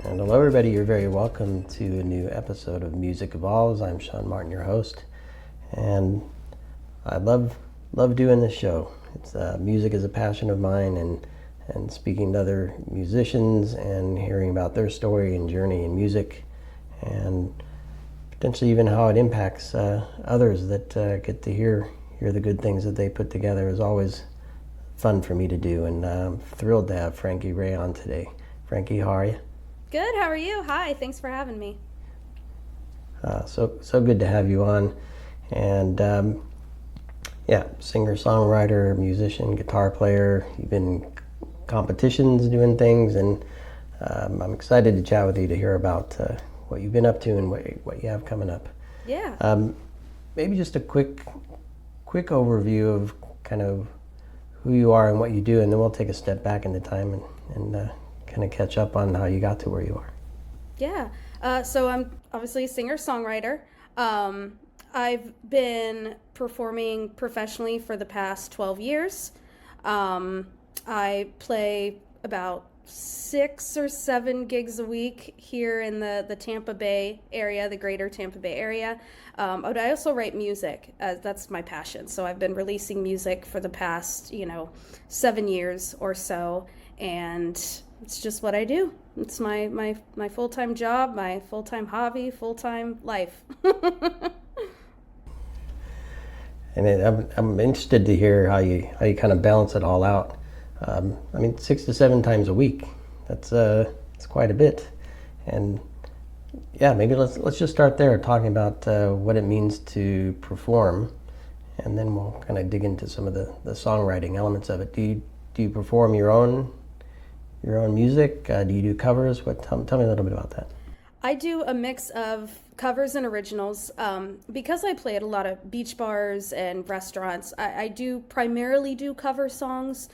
And hello everybody, you're very welcome to a new episode of Music Evolves. I'm Sean Martin, your host, and I love doing this show. It's music is a passion of mine, and speaking to other musicians and hearing about their story and journey in music, and potentially even how it impacts others that get to hear the good things that they put together is always fun for me to do, and I'm thrilled to have Frankie Raye on today. Frankie, how are you? Good, how are you? Hi, thanks for having me. So good to have you on. And singer, songwriter, musician, guitar player. You've been in competitions doing things, and I'm excited to chat with you to hear about what you've been up to and what you have coming up. Yeah. Maybe just a quick overview of kind of who you are and what you do, and then we'll take a step back into time and kind of catch up on how you got to where you are. Yeah. So I'm obviously a singer-songwriter. I've been performing professionally for the past 12 years. I play about 6 or 7 gigs a week here in the Tampa Bay area, the greater Tampa Bay area. But I also write music. That's my passion. So I've been releasing music for the past, 7 years or so. And it's just what I do. It's my full-time job, my full-time hobby, full-time life. And I'm interested to hear how you kind of balance it all out. 6 to 7 times a week. That's quite a bit. And yeah, maybe let's just start there, talking about what it means to perform, and then we'll kind of dig into some of the songwriting elements of it. Do you perform your own music? Do you do covers? Tell me a little bit about that. I do a mix of covers and originals. Because I play at a lot of beach bars and restaurants, I do primarily do cover songs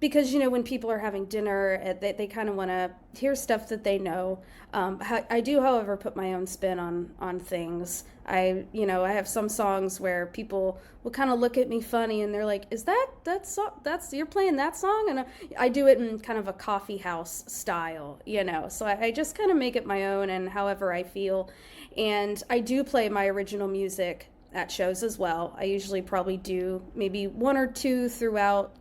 because, when people are having dinner, they kind of want to hear stuff that they know. I do, however, put my own spin on things. I have some songs where people will kind of look at me funny and they're like, is that song, you're playing that song? And I do it in kind of a coffee house style, so I just kind of make it my own and however I feel. And I do play my original music at shows as well. I usually probably do maybe 1 or 2 throughout,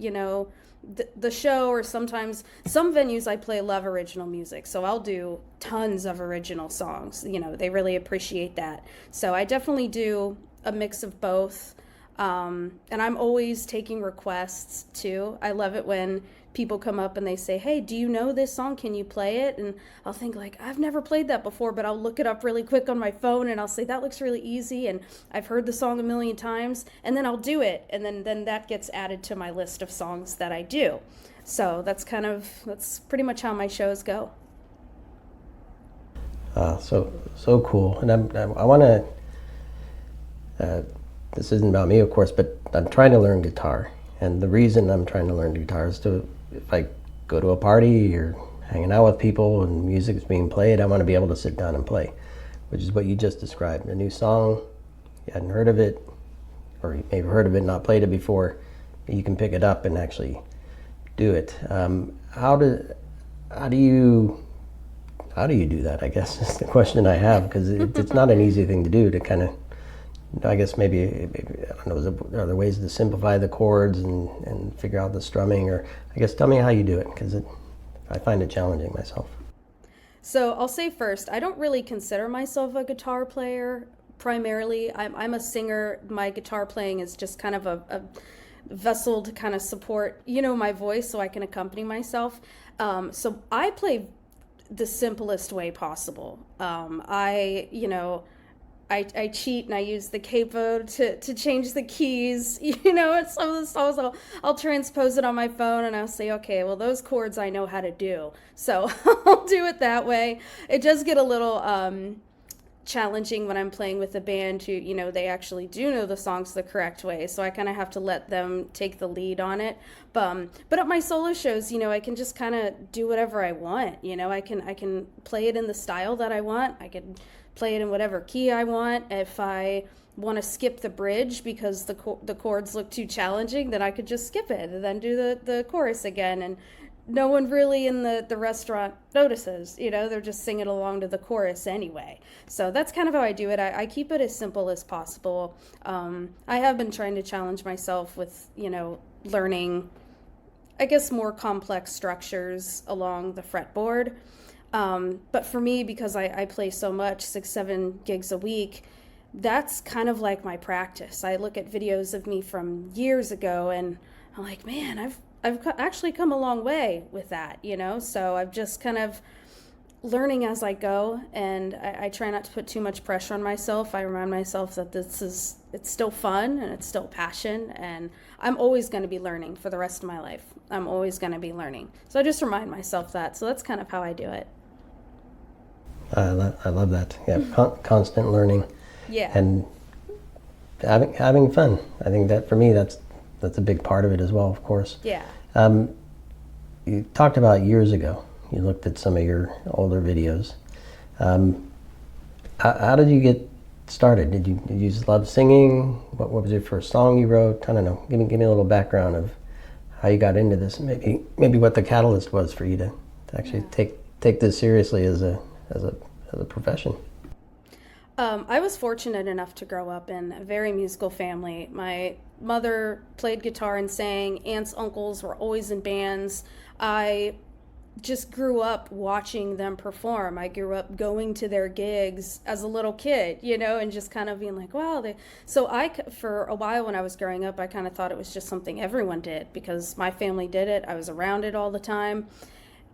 the show, or sometimes some venues I play love original music, so I'll do tons of original songs. They really appreciate that. So I definitely do a mix of both. And I'm always taking requests too. I love it when people come up and they say, hey, do you know this song? Can you play it? And I'll think like, I've never played that before, but I'll look it up really quick on my phone and I'll say, that looks really easy. And I've heard the song a million times, and then I'll do it. And then that gets added to my list of songs that I do. So that's pretty much how my shows go. So cool. And I want to, this isn't about me, of course, but I'm trying to learn guitar. And the reason I'm trying to learn guitar is if I go to a party or hanging out with people and music is being played, I want to be able to sit down and play, which is what you just described. A new song, you hadn't heard of it, or you may have heard of it, not played it before, you can pick it up and actually do it. How do you do that, I guess, is the question I have, because it's not an easy thing to do, to kind of, I guess maybe I don't know, are there ways to simplify the chords and figure out the strumming? Or I guess tell me how you do it, because I find it challenging myself. So I'll say first, I don't really consider myself a guitar player primarily. I'm a singer. My guitar playing is just kind of a vessel to kind of support, my voice, so I can accompany myself. So I play the simplest way possible. I cheat and I use the Capo to change the keys, and some of the songs I'll transpose it on my phone and I'll say, okay, well, those chords I know how to do. So I'll do it that way. It does get a little challenging when I'm playing with a band who, they actually do know the songs the correct way. So I kind of have to let them take the lead on it. But at my solo shows, I can just kind of do whatever I want. I can play it in the style that I want. I can play it in whatever key I want. If I want to skip the bridge because the chords look too challenging, then I could just skip it and then do the chorus again. And no one really in the restaurant notices, they're just singing along to the chorus anyway. So that's kind of how I do it. I keep it as simple as possible. I have been trying to challenge myself with, learning, I guess, more complex structures along the fretboard. But for me, because I play so much, 6-7 gigs a week, that's kind of like my practice. I look at videos of me from years ago and I'm like, man, I've actually come a long way with that, so I've just kind of learning as I go, and I try not to put too much pressure on myself. I remind myself that it's still fun and it's still passion, and I'm always going to be learning for the rest of my life. I'm always going to be learning. So I just remind myself that. So that's kind of how I do it. I love that. Yeah, constant learning. Yeah. And having fun. I think that for me, that's a big part of it as well, of course. Yeah. You talked about years ago. You looked at some of your older videos. How did you get started? Did you just love singing? What was your first song you wrote? I don't know. Give me a little background of how you got into this, and maybe what the catalyst was for you to actually take this seriously as a profession. I was fortunate enough to grow up in a very musical family. My mother played guitar and sang. Aunts, uncles were always in bands. I just grew up watching them perform. I grew up going to their gigs as a little kid, and just kind of being like, wow. So for a while when I was growing up, I kind of thought it was just something everyone did because my family did it. I was around it all the time.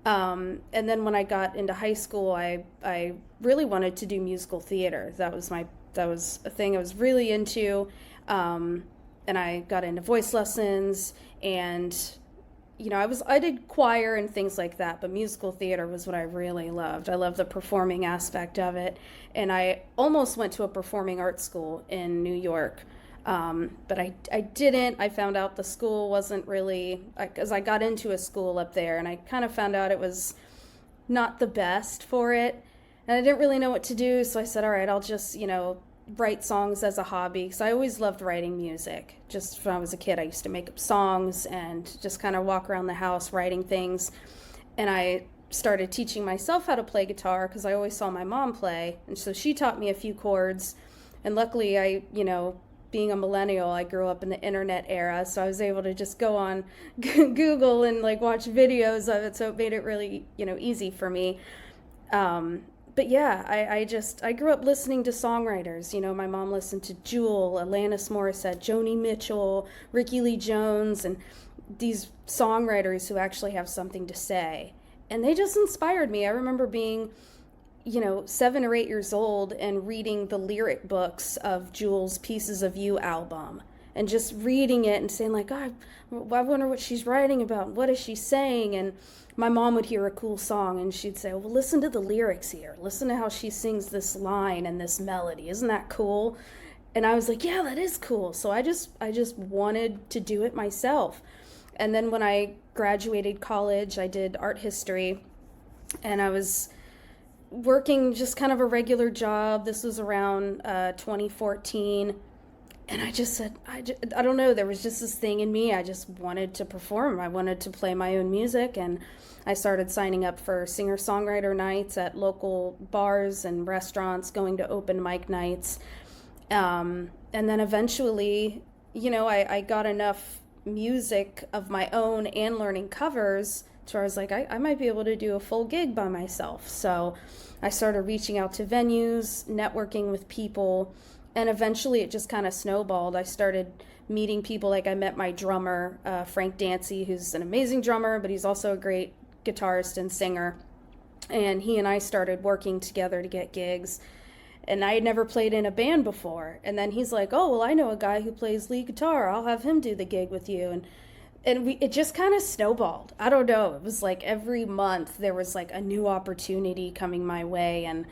And then when I got into high school, I really wanted to do musical theater. That was a thing I was really into. And I got into voice lessons, and I did choir and things like that, but musical theater was what I really loved. I love the performing aspect of it. And I almost went to a performing arts school in New York. But I didn't. I found out the school wasn't really, because I got into a school up there and I kind of found out it was not the best for it. And I didn't really know what to do. So I said, all right, I'll just, write songs as a hobby, because I always loved writing music. Just when I was a kid, I used to make up songs and just kind of walk around the house writing things. And I started teaching myself how to play guitar because I always saw my mom play. And so she taught me a few chords. And luckily being a millennial, I grew up in the internet era, so I was able to just go on Google and watch videos of it, so it made it really, easy for me. But yeah, I grew up listening to songwriters. My mom listened to Jewel, Alanis Morissette, Joni Mitchell, Ricky Lee Jones, and these songwriters who actually have something to say. And they just inspired me. I remember being 7 or 8 years old and reading the lyric books of Jewel's Pieces of You album and just reading it and saying I wonder what she's writing about. What is she saying? And my mom would hear a cool song and she'd say, well, listen to the lyrics here. Listen to how she sings this line and this melody. Isn't that cool? And I was like, yeah, that is cool. So I just wanted to do it myself. And then when I graduated college, I did art history, and I was working just kind of a regular job. This was around 2014. And I just said, I don't know, there was just this thing in me. I just wanted to perform. I wanted to play my own music. And I started signing up for singer-songwriter nights at local bars and restaurants, going to open mic nights. And then eventually, I got enough music of my own and learning covers to where I was like, I might be able to do a full gig by myself. So I started reaching out to venues, networking with people, and eventually it just kind of snowballed. I started meeting people. I met my drummer, Frank Dancy, who's an amazing drummer, but he's also a great guitarist and singer. And he and I started working together to get gigs. And I had never played in a band before. And then he's like, oh, well, I know a guy who plays lead guitar. I'll have him do the gig with you. And it just kind of snowballed. I don't know. It was every month there was a new opportunity coming my way. And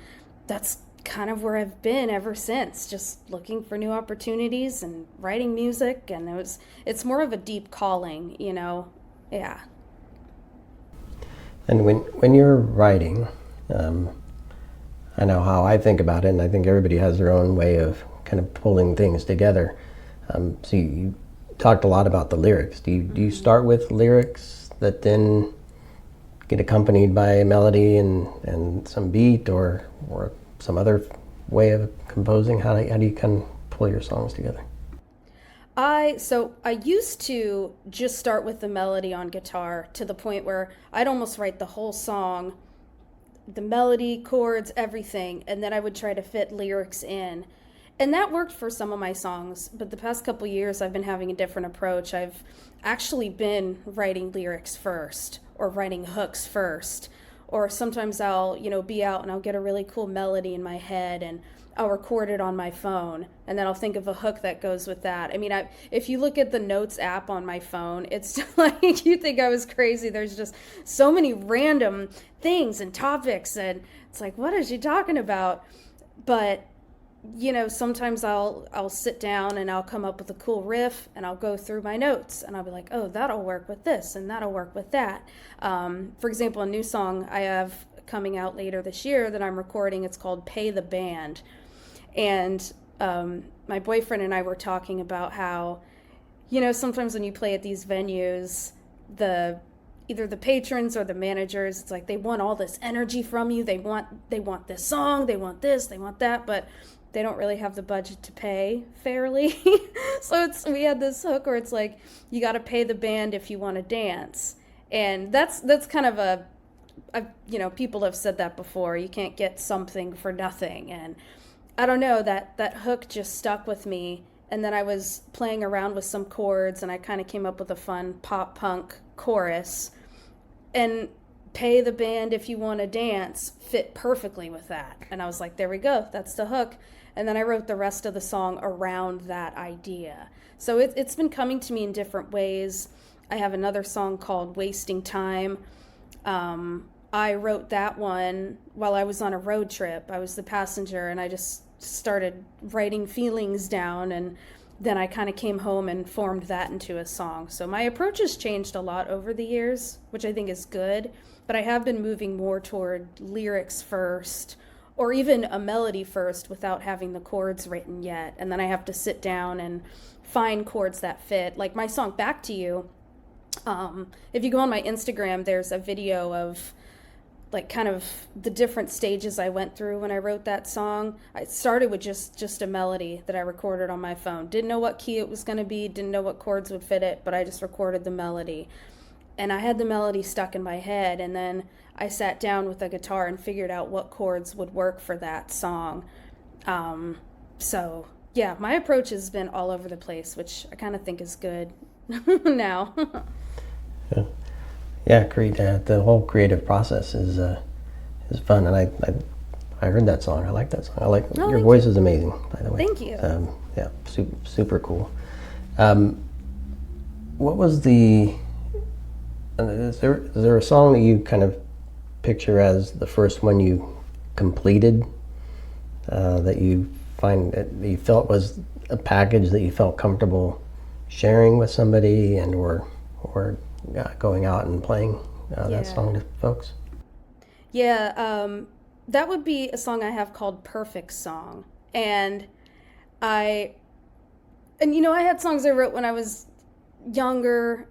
that's kind of where I've been ever since, just looking for new opportunities and writing music. And it's more of a deep calling, Yeah. And when you're writing, I know how I think about it, and I think everybody has their own way of kind of pulling things together. So you talked a lot about the lyrics. Do you start with lyrics that then get accompanied by a melody and some beat or some other way of composing? How do you kind of pull your songs together? So I used to just start with the melody on guitar to the point where I'd almost write the whole song, the melody, chords, everything, and then I would try to fit lyrics in. And that worked for some of my songs, but the past couple years I've been having a different approach. I've actually been writing lyrics first or writing hooks first. Or sometimes I'll, be out and I'll get a really cool melody in my head and I'll record it on my phone and then I'll think of a hook that goes with that. I mean, if you look at the Notes app on my phone, it's like you think I was crazy. There's just so many random things and topics and it's like, what is she talking about? But sometimes I'll sit down and I'll come up with a cool riff and I'll go through my notes and I'll be like, oh, that'll work with this and that'll work with that. For example, a new song I have coming out later this year that I'm recording, it's called Pay the Band. And my boyfriend and I were talking about how, sometimes when you play at these venues, either the patrons or the managers, it's like they want all this energy from you. They want this song, they want this, they want that, but they don't really have the budget to pay fairly. So we had this hook where it's like, you got to pay the band if you want to dance. And that's kind of people have said that before. You can't get something for nothing. And I don't know, that hook just stuck with me. And then I was playing around with some chords and I kind of came up with a fun pop punk chorus. And pay the band if you want to dance fit perfectly with that. And I was like, there we go, that's the hook. And then I wrote the rest of the song around that idea. So it's been coming to me in different ways. I have another song called Wasting Time. I wrote that one while I was on a road trip. I was the passenger and I just started writing feelings down, and then I kind of came home and formed that into a song. So my approach has changed a lot over the years, which I think is good, but I have been moving more toward lyrics first, or even a melody first without having the chords written yet. And then I have to sit down and find chords that fit. Like my song Back to You, if you go on my Instagram, there's a video of like kind of the different stages I went through when I wrote that song. I started with just a melody that I recorded on my phone. Didn't know what key it was going to be, didn't know what chords would fit it, but I just recorded the melody. And I had the melody stuck in my head, and then I sat down with a guitar and figured out what chords would work for that song. So yeah, my approach has been all over the place, which I kind of think is good now. Yeah, the whole creative process is fun, and I heard that song. I like that song. Your voice is amazing, by the way. Thank you. Yeah, super cool. What was is there a song that you kind of picture as the first one you completed, that you find that you felt was a package that you felt comfortable sharing with somebody and or going out and playing that song to folks? Yeah, that would be a song I have called Perfect Song. And I had songs I wrote when I was younger.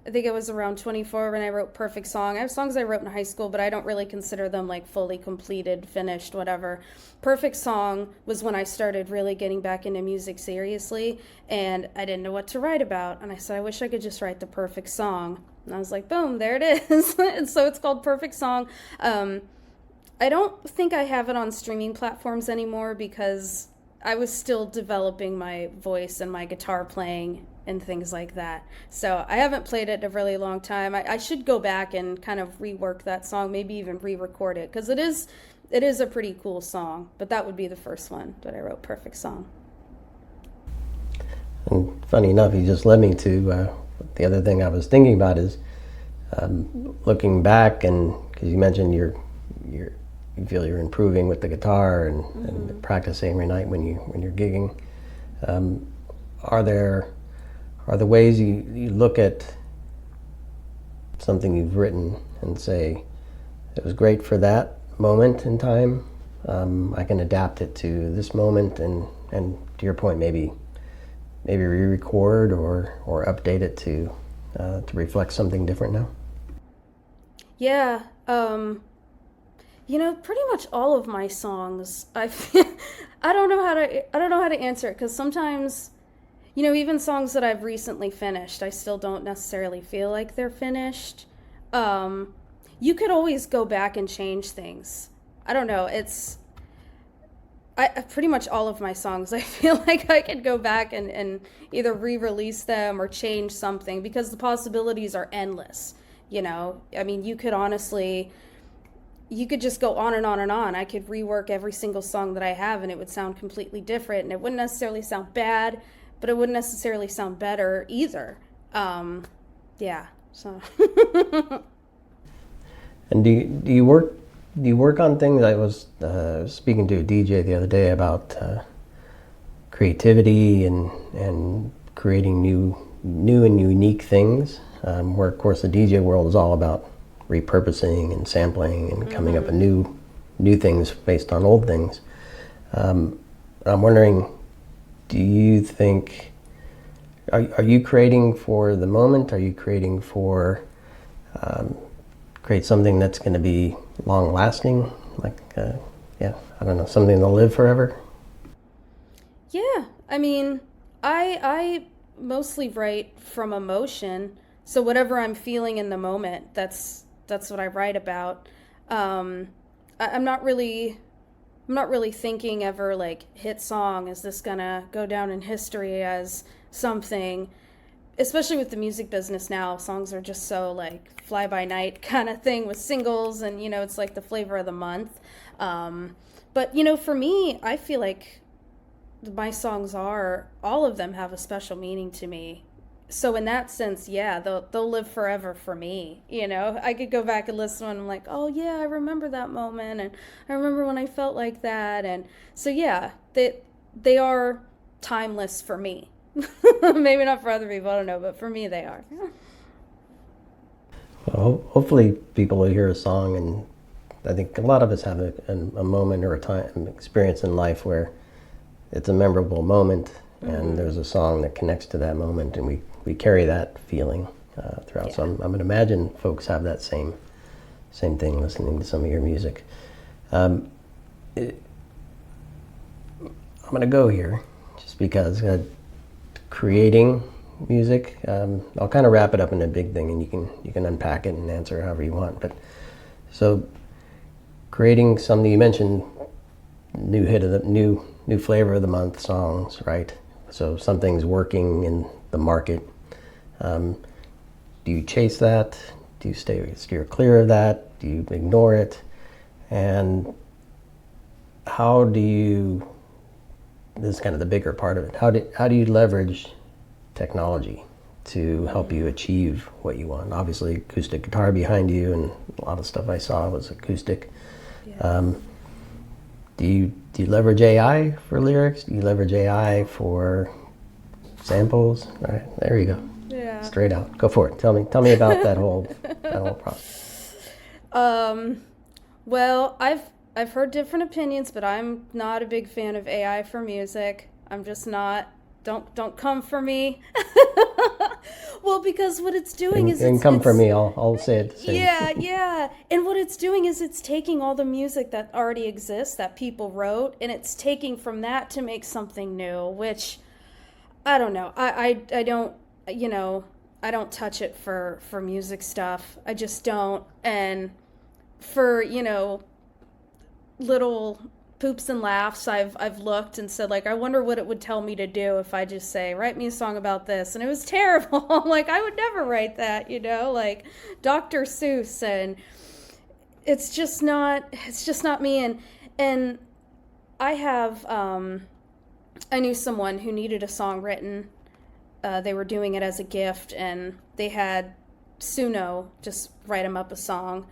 I think I was around 24 when I wrote Perfect Song. I have songs I wrote in high school, but I don't really consider them like fully completed, finished, whatever. Perfect Song was when I started really getting back into music seriously, and I didn't know what to write about. And I said, I wish I could just write the perfect song. And I was like, boom, there it is. And so it's called Perfect Song. I don't think I have it on streaming platforms anymore because I was still developing my voice and my guitar playing and things like that. So I haven't played it in a really long time. I should go back and kind of rework that song, maybe even re-record it, because it is a pretty cool song. But that would be the first one that I wrote, Perfect Song. And funny enough, you just led me to the other thing I was thinking about is looking back, and because you mentioned you feel you're improving with the guitar and practicing every night when you're gigging. Are the ways you look at something you've written and say, it was great for that moment in time, I can adapt it to this moment, and to your point, maybe re-record or update it to reflect something different now? Yeah. Pretty much all of my songs, I feel, I don't know how to answer it because sometimes, even songs that I've recently finished, I still don't necessarily feel like they're finished. Um, you could always go back and change things. I don't know. Pretty much all of my songs, I feel like I could go back and either re-release them or change something because the possibilities are endless. I mean, you could just go on and on and on. I could rework every single song that I have and it would sound completely different. And it wouldn't necessarily sound bad, but it wouldn't necessarily sound better either. Yeah, so. And do you work on things? I was speaking to a DJ the other day about creativity and creating new and unique things. Where of course the DJ world is all about repurposing and sampling and coming up with new things based on old things. I'm wondering, do you think, are you creating for the moment? Are you creating for create something that's going to be long lasting? Like, yeah, I don't know, something that'll live forever? Yeah, I mean, I mostly write from emotion. So whatever I'm feeling in the moment, that's what I write about. I'm not really thinking ever like hit song. Is this gonna go down in history as something? Especially with the music business now, songs are just so like fly by night kind of thing with singles, and it's like the flavor of the month. But for me, I feel like my songs are all of them have a special meaning to me. So in that sense, yeah, they'll live forever for me. I could go back and listen and I'm like, oh yeah, I remember that moment, and I remember when I felt like that, and so yeah, they are timeless for me. Maybe not for other people, I don't know, but for me they are. Well, hopefully people will hear a song, and I think a lot of us have a moment or a time an experience in life where it's a memorable moment, and there's a song that connects to that moment, and we carry that feeling throughout. Yeah. So I'm going to imagine folks have that same thing listening to some of your music. I'm going to go here just because creating music, I'll kind of wrap it up in a big thing, and you can unpack it and answer however you want. But so creating something, you mentioned new hit of the new flavor of the month songs, right? So something's working in the market. Do you chase that? Do you steer clear of that? Do you ignore it? And how do you, this is kind of the bigger part of it, how do you leverage technology to help you achieve what you want? Obviously acoustic guitar behind you, and a lot of stuff I saw was acoustic. Yeah. Do you leverage AI for lyrics? Do you leverage AI for samples? All right, there you go. Yeah. Straight out. Go for it. Tell me about that whole process. Well, I've heard different opinions, but I'm not a big fan of AI for music. I'm just not. Don't come for me. Well, because what it's doing is and come for me. I'll say it the same. Yeah. And what it's doing is it's taking all the music that already exists that people wrote, and it's taking from that to make something new, which I don't know. I don't, I don't touch it for music stuff. I just don't. And for, little poops and laughs, I've looked and said, like, I wonder what it would tell me to do if I just say, write me a song about this. And it was terrible. I'm like, I would never write that, like Dr. Seuss. And it's just not me. And I have, I knew someone who needed a song written. They were doing it as a gift, and they had Suno just write them up a song.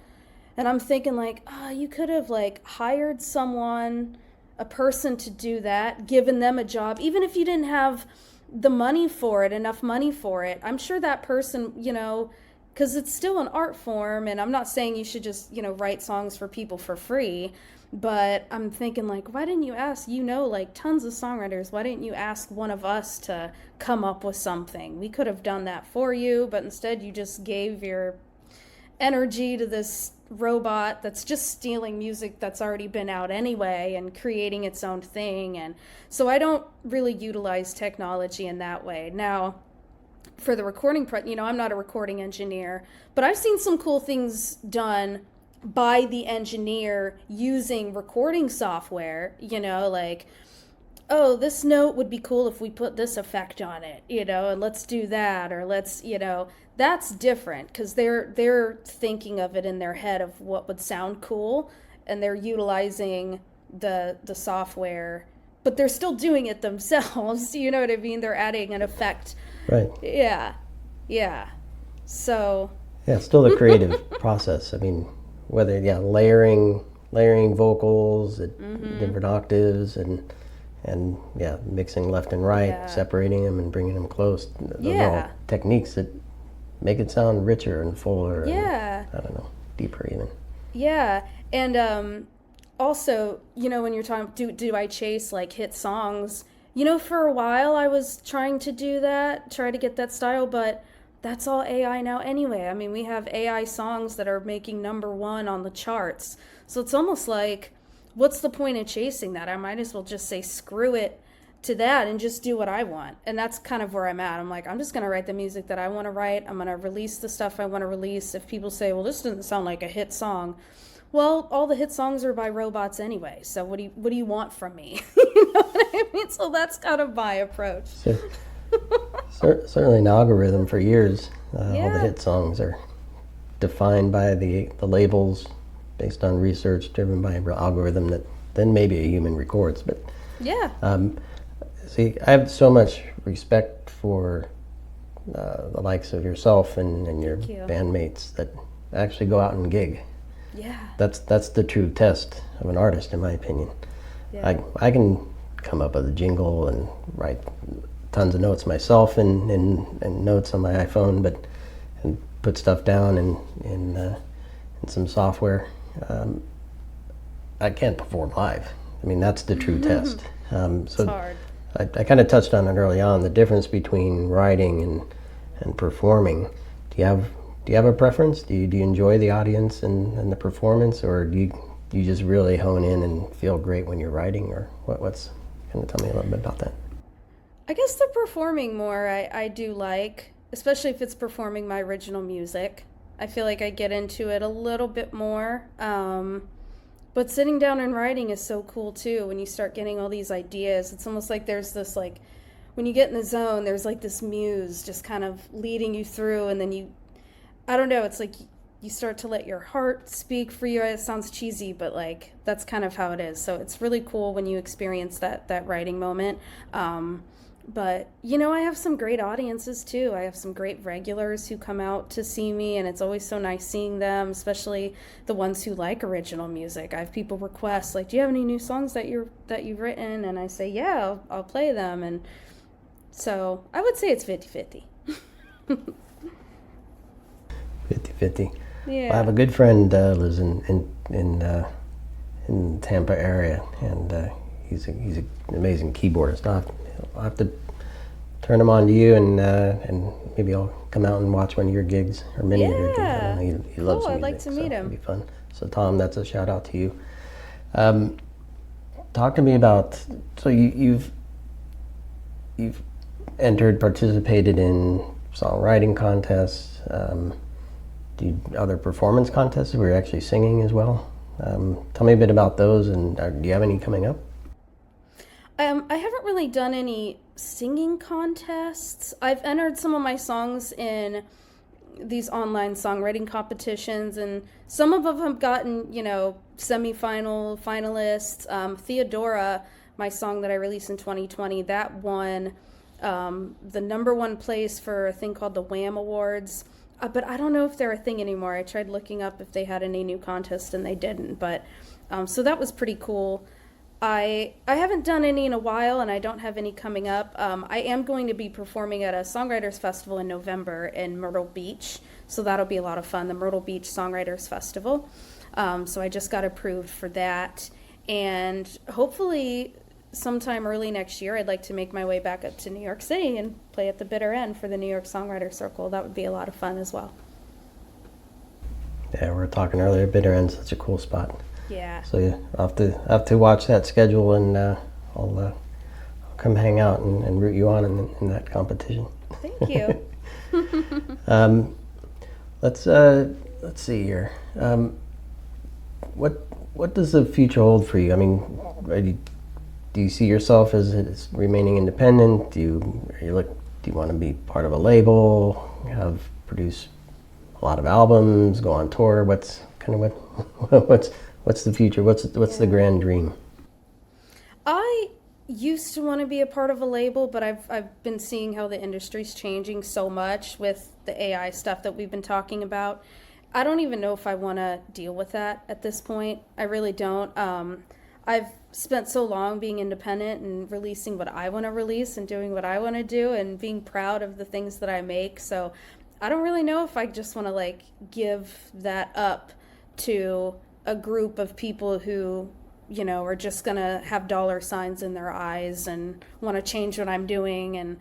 And I'm thinking, like, you could have, like, hired someone, a person to do that, given them a job, even if you didn't have the money for it, enough money for it. I'm sure that person, because it's still an art form, and I'm not saying you should just, write songs for people for free, but I'm thinking, like, why didn't you ask, like, tons of songwriters, why didn't you ask one of us to come up with something? We could have done that for you, but instead you just gave your energy to this robot that's just stealing music that's already been out anyway and creating its own thing. And so I don't really utilize technology in that way. Now, for the recording, I'm not a recording engineer, but I've seen some cool things done by the engineer using recording software, like, oh, this note would be cool if we put this effect on it, and let's do that, or let's, that's different because they're thinking of it in their head of what would sound cool, and they're utilizing the software, but they're still doing it themselves. You know what I mean? They're adding an effect. Right. Yeah. So. Yeah, it's still the creative process. I mean, whether layering vocals at different octaves and mixing left and right, separating them and bringing them close. Those are all techniques that make it sound richer and fuller. And, I don't know, deeper even. Yeah, and also, when you're talking, do I chase like hit songs? For a while I was trying to do that, try to get that style, but that's all AI now anyway. I mean, we have AI songs that are making #1 on the charts. So it's almost like, what's the point of chasing that? I might as well just say screw it to that and just do what I want. And that's kind of where I'm at. I'm like, I'm just going to write the music that I want to write. I'm going to release the stuff I want to release. If people say, well, this doesn't sound like a hit song. Well, all the hit songs are by robots anyway. So what do you want from me? You know what I mean? So that's kind of my approach. Certainly an algorithm for years. All the hit songs are defined by the labels based on research driven by an algorithm that then maybe a human records. But see, I have so much respect for the likes of yourself and your bandmates that actually go out and gig. Yeah. That's the true test of an artist, in my opinion. Yeah. I can come up with a jingle and write tons of notes myself and notes on my iPhone, and put stuff down in some software. I can't perform live. I mean, that's the true test. So it's hard. I kind of touched on it early on, the difference between writing and performing. Do you have a preference? Do you enjoy the audience and the performance, or do you just really hone in and feel great when you're writing, or what's? Can you tell me a little bit about that? I guess the performing more I do like, especially if it's performing my original music. I feel like I get into it a little bit more. But sitting down and writing is so cool too. When you start getting all these ideas, it's almost like there's this, like, when you get in the zone, there's like this muse just kind of leading you through, and then I don't know, it's like you start to let your heart speak for you. It sounds cheesy, but like that's kind of how it is. So it's really cool when you experience that writing moment. But, I have some great audiences too. I have some great regulars who come out to see me, and it's always so nice seeing them, especially the ones who like original music. I have people request, like, do you have any new songs that you've written? And I say, yeah, I'll play them. And so I would say it's 50-50. 50-50. Yeah. Well, I have a good friend lives in Tampa area, and he's an amazing keyboardist. I'll have to turn him on to you, and maybe I'll come out and watch one of your gigs, or many of your gigs. I don't know, he loves music. I'd like to meet him. It'd be fun. So Tom, that's a shout out to you. Talk to me about, so you've participated in songwriting contests, other performance contests where you're actually singing as well. Tell me a bit about those, and do you have any coming up? I haven't really done any singing contests. I've entered some of my songs in these online songwriting competitions, and some of them have gotten, semifinal finalists. Theodora, my song that I released in 2020, that won the #1 place for a thing called the Wham Awards. But I don't know if they're a thing anymore. I tried looking up if they had any new contests, and they didn't. But so that was pretty cool. I haven't done any in a while, and I don't have any coming up. I am going to be performing at a Songwriters Festival in November in Myrtle Beach, so that'll be a lot of fun, the Myrtle Beach Songwriters Festival. So I just got approved for that, and hopefully sometime early next year I'd like to make my way back up to New York City and play at the bitter end for the New York Songwriter Circle. That would be a lot of fun as well. Yeah, we were talking earlier. Bitter End's such a cool spot. Yeah. So yeah, I'll have to watch that schedule, and I'll come hang out and root you on in that competition. Thank you. Let's see here. What does the future hold for you? I mean, do you see yourself as remaining independent? Do you want to be part of a label? Produce a lot of albums? Go on tour? What's the future? What's the grand dream? I used to want to be a part of a label, but I've been seeing how the industry's changing so much with the AI stuff that we've been talking about. I don't even know if I want to deal with that at this point. I really don't. I've spent so long being independent and releasing what I want to release and doing what I want to do and being proud of the things that I make. So I don't really know if I just want to give that up to a group of people who, are just going to have dollar signs in their eyes and want to change what I'm doing. And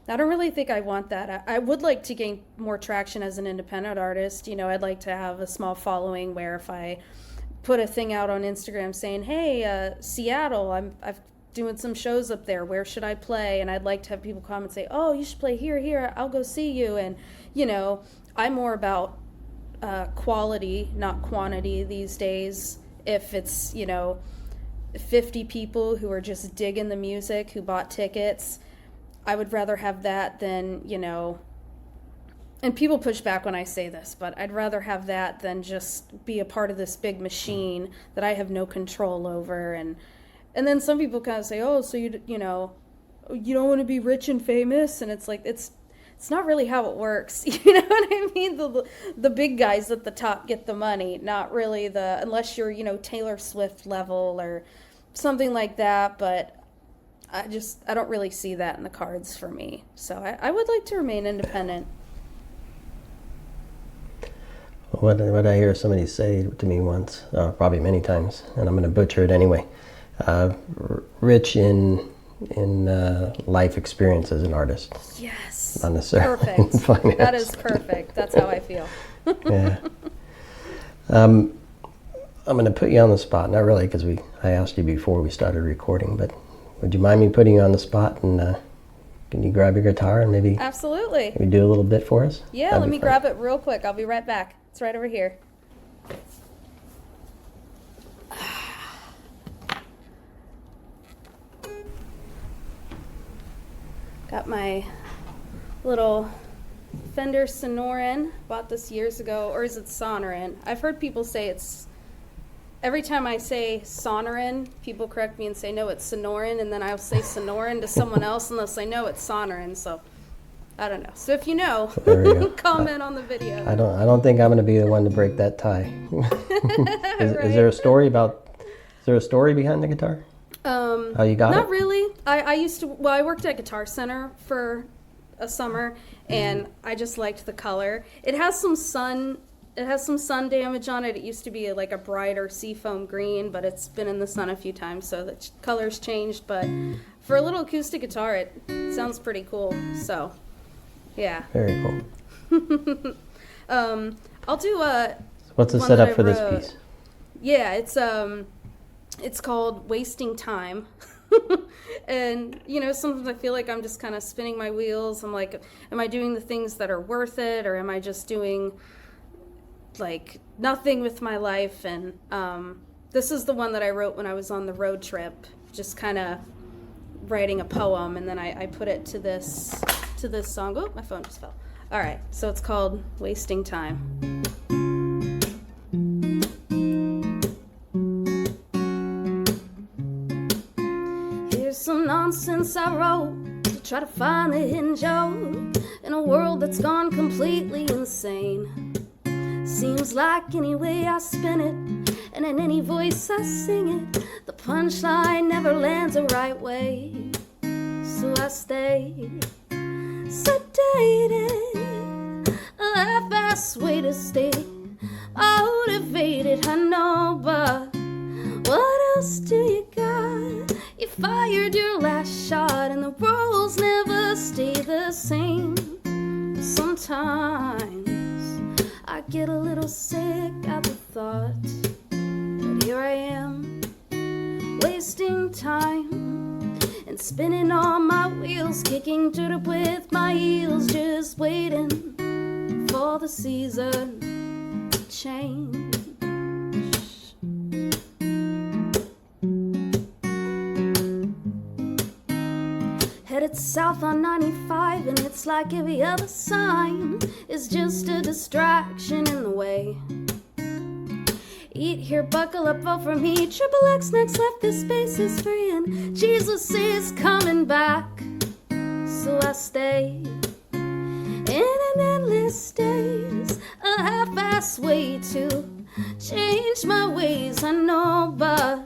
I don't really think I want that. I would like to gain more traction as an independent artist. I'd like to have a small following where if I put a thing out on Instagram saying, hey, Seattle, I'm doing some shows up there. Where should I play? And I'd like to have people come and say, oh, you should play here. I'll go see you. And, I'm more about quality, not quantity these days. If it's, 50 people who are just digging the music, who bought tickets, I would rather have that than, and people push back when I say this, but I'd rather have that than just be a part of this big machine that I have no control over. And then some people kind of say, oh, so you don't want to be rich and famous. And it's like, it's not really how it works. You know what I mean? The big guys at the top get the money, not really unless you're, Taylor Swift level or something like that. But I don't really see that in the cards for me. So I would like to remain independent. What I hear somebody say to me once, probably many times, and I'm going to butcher it anyway. Rich in life experience as an artist. Yes. Not necessarily perfect. in finance. That is perfect. That's how I feel. Yeah. I'm going to put you on the spot. Not really, because I asked you before we started recording, but would you mind me putting you on the spot, and can you grab your guitar and maybe Absolutely. maybe do a little bit for us? Yeah, let me grab it real quick. I'll be right back. It's right over here. Got my little Fender Sonoran. Bought this years ago, or is it Sonoran? I've heard people say it's... Every time I say Sonoran, people correct me and say, no, it's Sonoran, and then I'll say Sonoran to someone else, and they'll say, no, it's Sonoran, so I don't know. So if you know, comment on the video. I don't think I'm going to be the one to break that tie. Is there a story behind the guitar? How you got it? Not really. I worked at Guitar Center for a summer, and I just liked the color. It has some sun damage on it. It used to be like a brighter seafoam green, but it's been in the sun a few times, so the color's changed. But for a little acoustic guitar, it sounds pretty cool. So, yeah. Very cool. I'll do a... What's the setup for this piece? Yeah, it's called Wasting Time. And, sometimes I feel like I'm just kind of spinning my wheels. I'm like, am I doing the things that are worth it, or am I just doing nothing with my life? And this is the one that I wrote when I was on the road trip, just kind of writing a poem, and then I put it to this song. Oh, my phone just fell. All right, so it's called Wasting Time. Here's some nonsense I wrote to try to find the hidden joke in a world that's gone completely insane. Seems like any way I spin it, and in any voice I sing it, the punchline never lands the right way. So I stay sedated, a half-assed way to stay motivated, I know, but what else do you got? You fired your last shot, and the rules never stay the same. Sometimes I get a little sick at the thought that here I am, wasting time and spinning all my wheels, kicking dirt with my heels, just waiting for the season to change. Headed south on 95, and it's like every other sign is just a distraction in the way. Eat here, buckle up, vote for me. Triple X next left, this space is free, and Jesus is coming back. So I stay in an endless daze, a half-assed way to change my ways. I know, but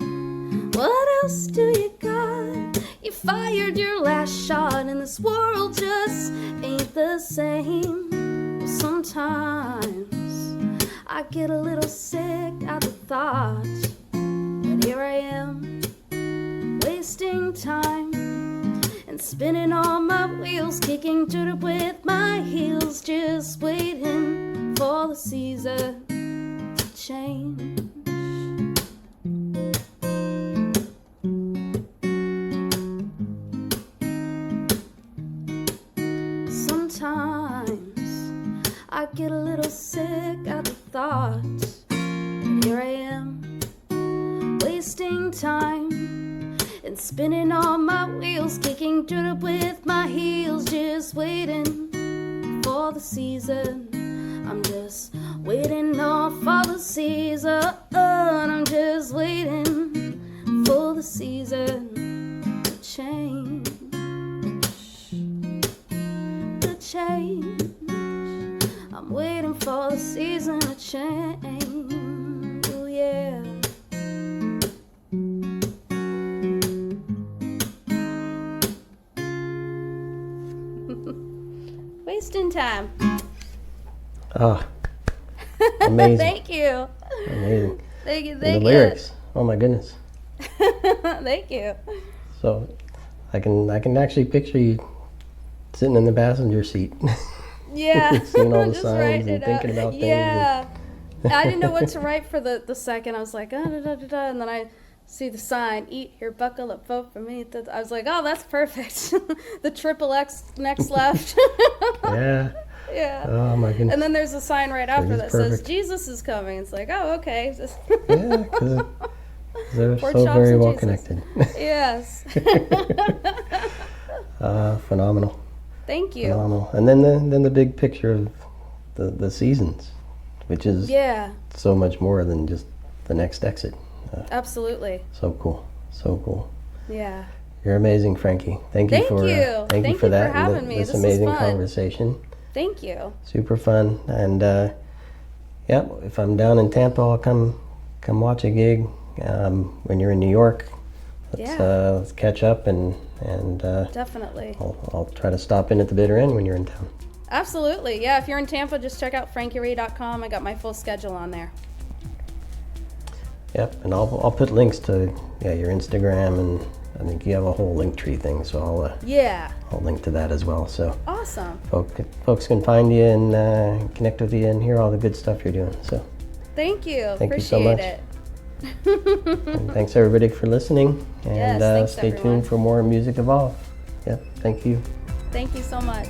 what else do you got? You fired your last shot, and this world just ain't the same. Sometimes I get a little sick at the thought that here I am, wasting time and spinning all my wheels, kicking dirt with my heels, just waiting for the season to change. Sometimes I get a little sick at the thought that here I am, wasting time and spinning all my wheels, kicking dirt with my heels, just waiting for the season. I'm just waiting on for the season. I'm just waiting for the season to change. To change. I'm waiting for the season to change. Oh yeah. Wasting time. Oh, amazing. Thank you. Amazing. Thank you. And Thank the you. lyrics. Oh my goodness. Thank you. So I can actually picture you sitting in the passenger seat. Yeah. Seeing all the Just signs writing and it thinking out. about things. Yeah. I didn't know what to write for the second. I was like, da, da, da, da, and then I see the sign, eat here, buckle up, vote for me. I was like, oh, that's perfect. The triple X next left. Yeah. Yeah. Oh my goodness. And then there's a sign right after is that says perfect. Jesus is coming. It's like, oh, okay. Yeah, because they're Pork so chops very and well Jesus. connected. Yes. Phenomenal. Thank you. Phenomenal. And then the big picture of the seasons, which is Yeah, so much more than just the next exit. absolutely. So cool. So cool. Yeah. You're amazing, Frankie. Thank you Thank for you. thank you Thank for you that for and having me. this This was amazing fun. conversation. Thank you. Super fun. And yeah, if I'm down in Tampa, I'll come watch a gig. When you're in New York, let's catch up and Definitely. I'll try to stop in at the bitter end when you're in town. Absolutely. Yeah, if you're in Tampa, just check out FrankieRaye.com. I got my full schedule on there. Yep, and I'll put links to your Instagram, and I think you have a whole link tree thing, so I'll link to that as well. So Awesome. folks can find you and connect with you and hear all the good stuff you're doing. So Thank you. Thank you so Appreciate much. it. and thanks everybody for listening, and Yes, thanks, stay everyone. tuned for more Music Evolve. Yep, thank you. Thank you so much.